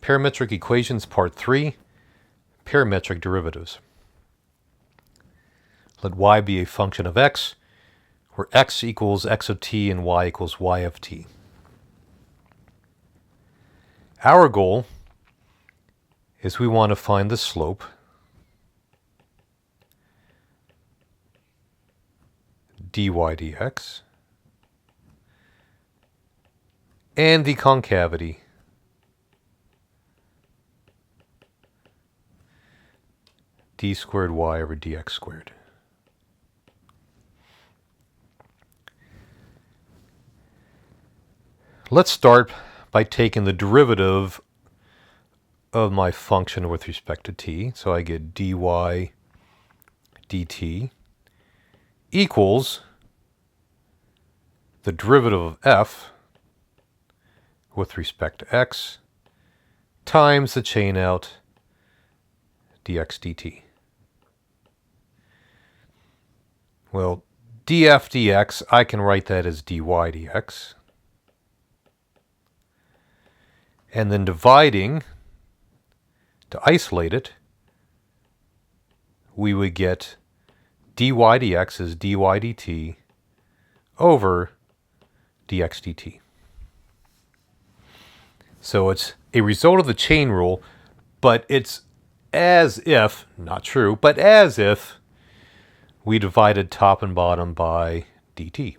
Parametric equations, part 3, parametric derivatives. Let y be a function of x, where x equals x of t and y equals y of t. Our goal is we want to find the slope dy dx and the concavity d squared y over dx squared. Let's start by taking the derivative of my function with respect to t. So I get dy dt equals the derivative of f with respect to x times the chain out dx dt. Well, df dx, I can write that as dy dx. And then dividing to isolate it, we would get dy dx is dy dt over dx dt. So it's a result of the chain rule, but it's as if, not true, but as if we divided top and bottom by dt.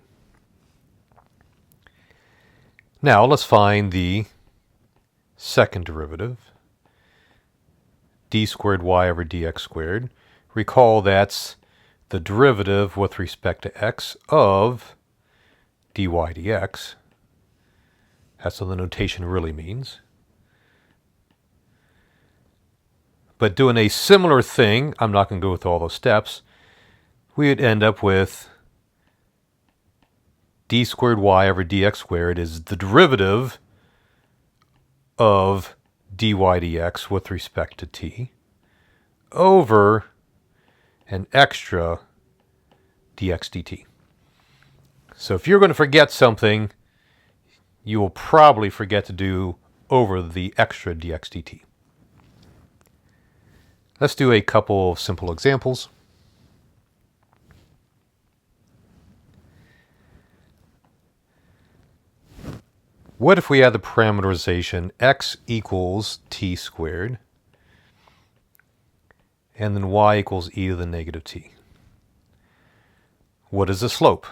Now let's find the second derivative, d squared y over dx squared. Recall that's the derivative with respect to x of dy dx. That's what the notation really means. But doing a similar thing, I'm not going to go with all those steps, we would end up with d squared y over dx squared is the derivative of dy dx with respect to t over an extra dx dt. So if you're going to forget something, you will probably forget to do over the extra dx dt. Let's do a couple of simple examples. What if we had the parameterization x equals t squared and then y equals e to the negative t? What is the slope?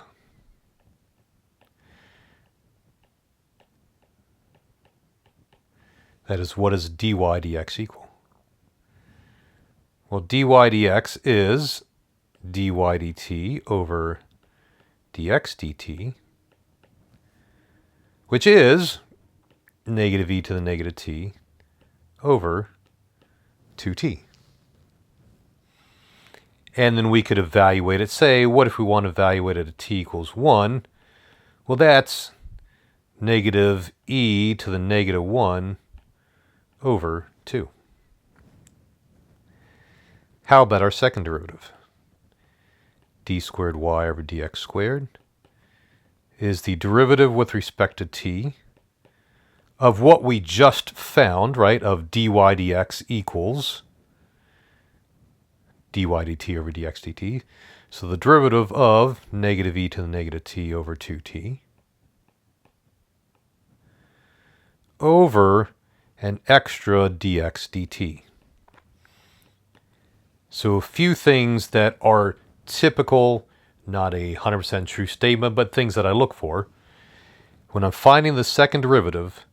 That is, what is dy dx equal? Well, dy dx is dy dt over dx dt, which is negative e to the negative t over 2t. And then we could evaluate it. Say, what if we want to evaluate it at t equals 1? Well, that's negative e to the negative 1 over 2. How about our second derivative? d squared y over dx squared is the derivative with respect to t of what we just found, right, of dy dx equals dy dt over dx dt. So the derivative of negative e to the negative t over 2t over an extra dx dt. So a few things that are typical, not a 100% true statement, but things that I look for. When I'm finding the second derivative,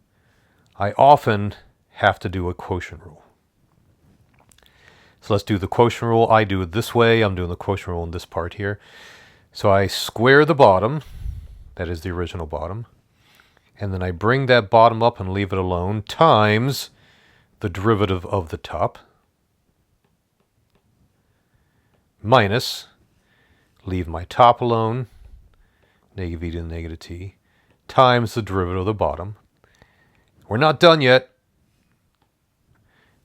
I often have to do a quotient rule. So let's do the quotient rule. I do it this way. I'm doing the quotient rule in this part here. So I square the bottom, that is the original bottom, and then I bring that bottom up and leave it alone, times the derivative of the top, minus, leave my top alone, negative e to the negative t, times the derivative of the bottom. We're not done yet,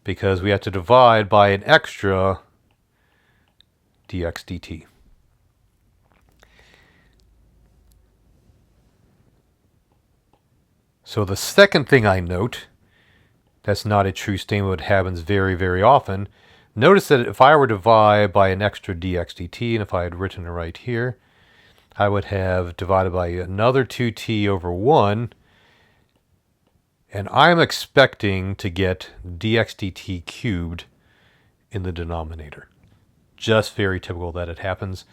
because we have to divide by an extra dx dt. So the second thing I note That's not a true statement. It happens very, very often. Notice that if I were to divide by an extra dx dt, and if I had written it right here, I would have divided by another 2t over 1, and I'm expecting to get dx dt cubed in the denominator. Just very typical that it happens.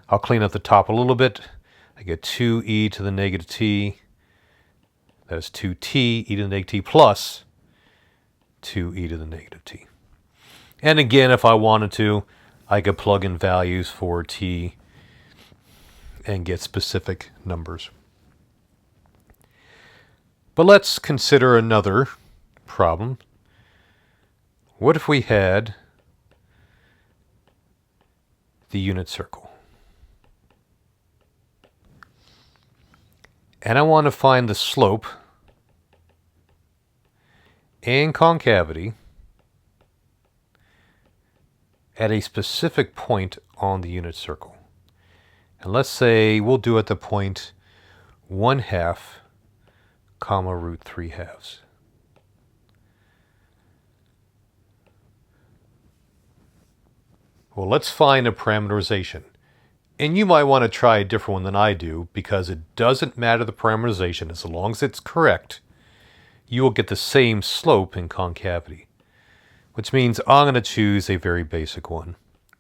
I'll clean up the top a little bit. I get 2e to the negative t. That is 2t e to the negative t plus 2e to the negative t. And again, if I wanted to, I could plug in values for t and get specific numbers. But let's consider another problem. What if we had the unit circle? And I want to find the slope and concavity at a specific point on the unit circle. And let's say we'll do at the point 1/2 comma root 3/2. Well, let's find a parameterization. And you might want to try a different one than I do, because it doesn't matter the parameterization. As long as it's correct, you will get the same slope and concavity. Which means I'm going to choose a very basic one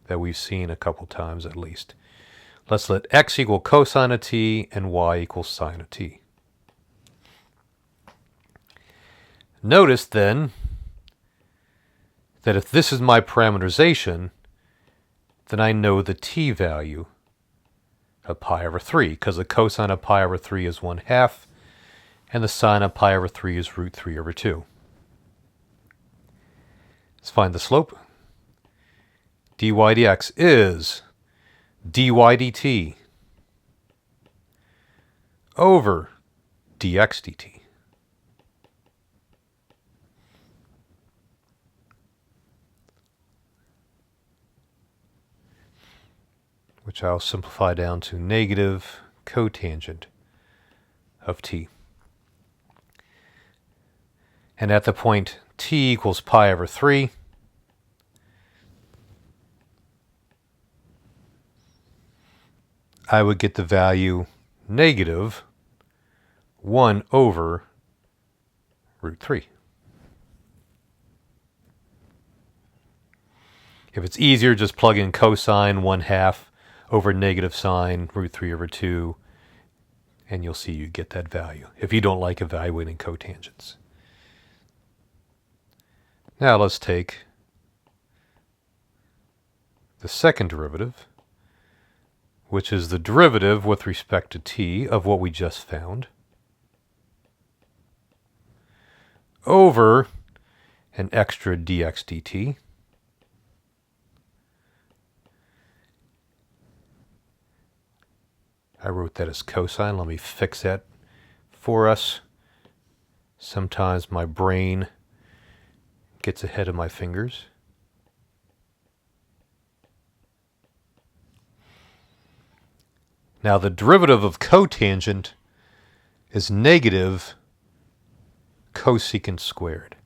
that we've seen a couple times at least. Let's let x equal cosine of t and y equal sine of t. Notice then that if this is my parameterization, then I know the t value of pi over 3, because the cosine of pi over 3 is 1/2, and the sine of pi over 3 is root 3 over 2. Let's find the slope. dy dx is dy dt over dx dt. Which I'll simplify down to negative cotangent of t. And at the point t equals pi over 3, I would get the value negative 1 over root 3. If it's easier, just plug in cosine 1/2 over negative sine root 3 over 2, and you'll see you get that value, if you don't like evaluating cotangents. Now let's take the second derivative, which is the derivative with respect to t of what we just found, over an extra dx dt. I wrote that as cosine. Let me fix that for us. Sometimes my brain gets ahead of my fingers. Now the derivative of cotangent is negative cosecant squared.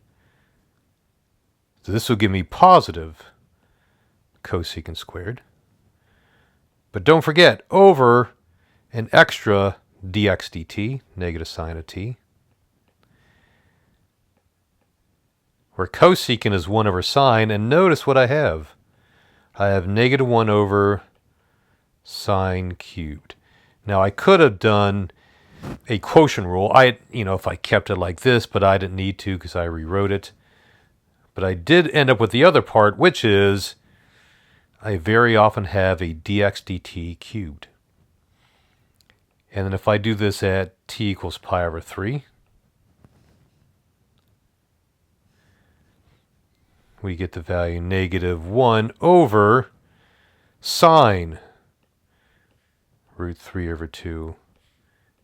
So this will give me positive cosecant squared. But don't forget, over an extra dx dt, negative sine of t, where cosecant is 1 over sine, and notice what I have. I have negative 1 over sine cubed. Now I could have done a quotient rule. If I kept it like this, but I didn't need to because I rewrote it. But I did end up with the other part, which is I very often have a dx dt cubed. And then if I do this at t equals pi over 3, we get the value negative 1 over sine root 3 over 2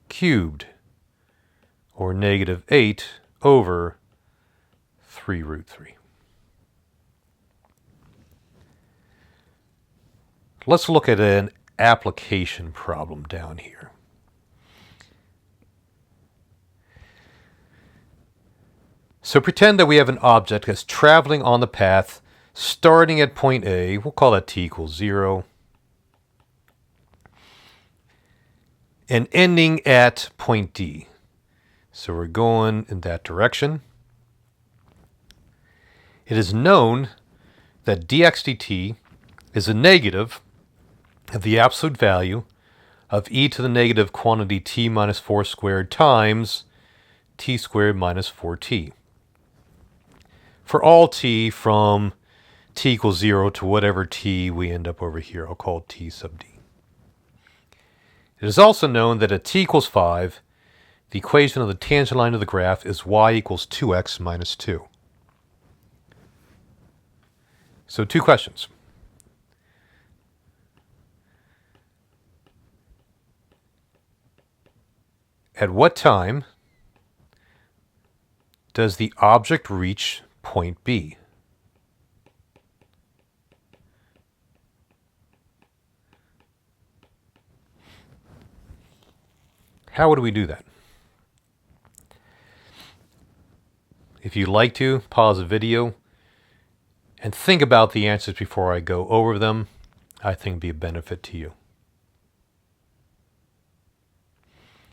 cubed, or negative 8 over 3 root 3. Let's look at an application problem down here. So pretend that we have an object that's traveling on the path starting at point A. We'll call that t equals 0. And ending at point D. So we're going in that direction. It is known that dx dt is a negative of the absolute value of e to the negative quantity t minus 4 squared times t squared minus 4t. For all t from t equals 0 to whatever t we end up over here, I'll call t sub d. It is also known that at t equals 5, the equation of the tangent line of the graph is y equals 2x minus 2. So 2 questions. At what time does the object reach point B? How would we do that? If you'd like to, pause the video and think about the answers before I go over them. I think it'd be a benefit to you.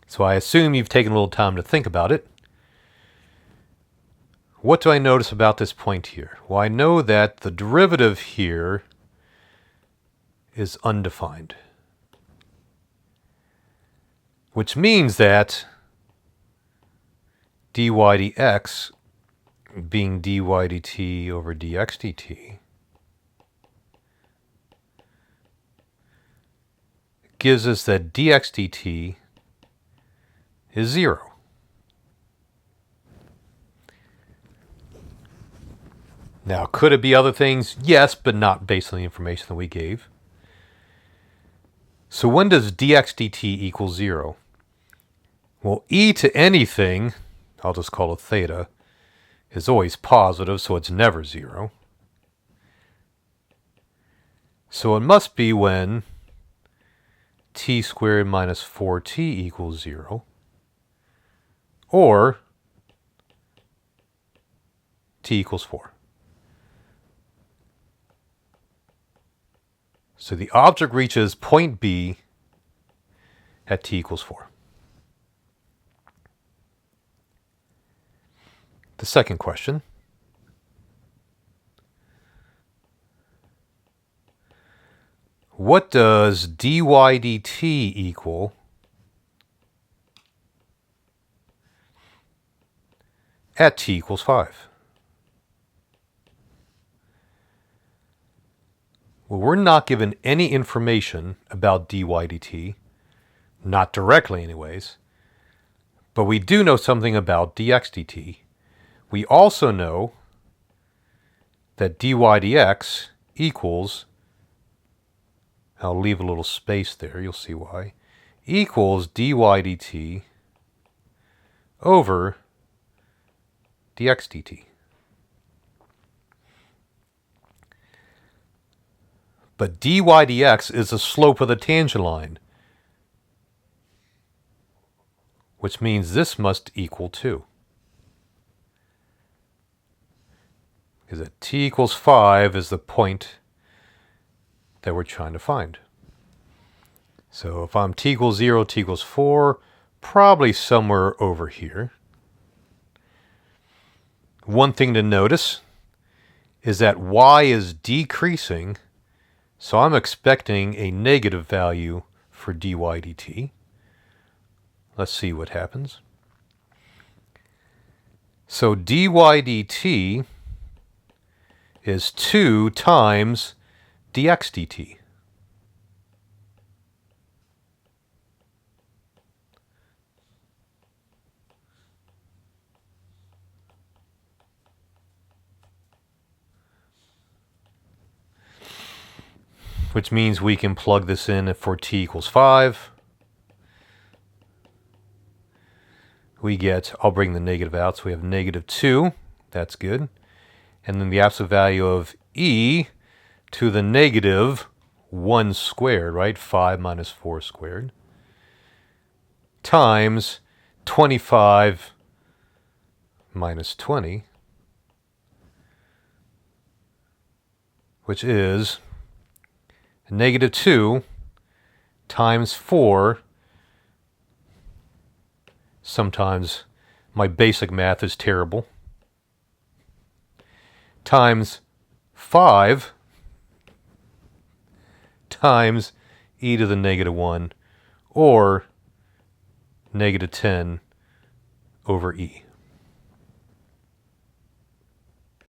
So I assume you've taken a little time to think about it. What do I notice about this point here? Well, I know that the derivative here is undefined, which means that dy dx being dy dt over dx dt gives us that dx dt is 0. Now, could it be other things? Yes, but not based on the information that we gave. So when does dx dt equal 0? Well, e to anything, I'll just call it theta, is always positive, so it's never 0. So it must be when t squared minus 4t equals 0, or t equals 4. So the object reaches point B at t equals 4. The second question. What does dy dt equal at t equals 5? Well, we're not given any information about dy dt, not directly anyways, but we do know something about dx dt. We also know that dy dx equals, I'll leave a little space there, you'll see why, equals dy dt over dx dt. But dy dx is the slope of the tangent line, which means this must equal 2. Because at t equals 5 is the point that we're trying to find. So if I'm t equals 0, t equals 4, probably somewhere over here. One thing to notice is that y is decreasing, so I'm expecting a negative value for dy dt. Let's see what happens. So dy dt is 2 times dx dt. Which means we can plug this in for t equals 5. We get, I'll bring the negative out, so we have negative 2. That's good. And then the absolute value of e to the negative 1 squared, right? 5 minus 4 squared, times 25 minus 20, which is negative 2 times 4. Sometimes my basic math is terrible. Times 5 times e to the negative 1, or negative 10 over e.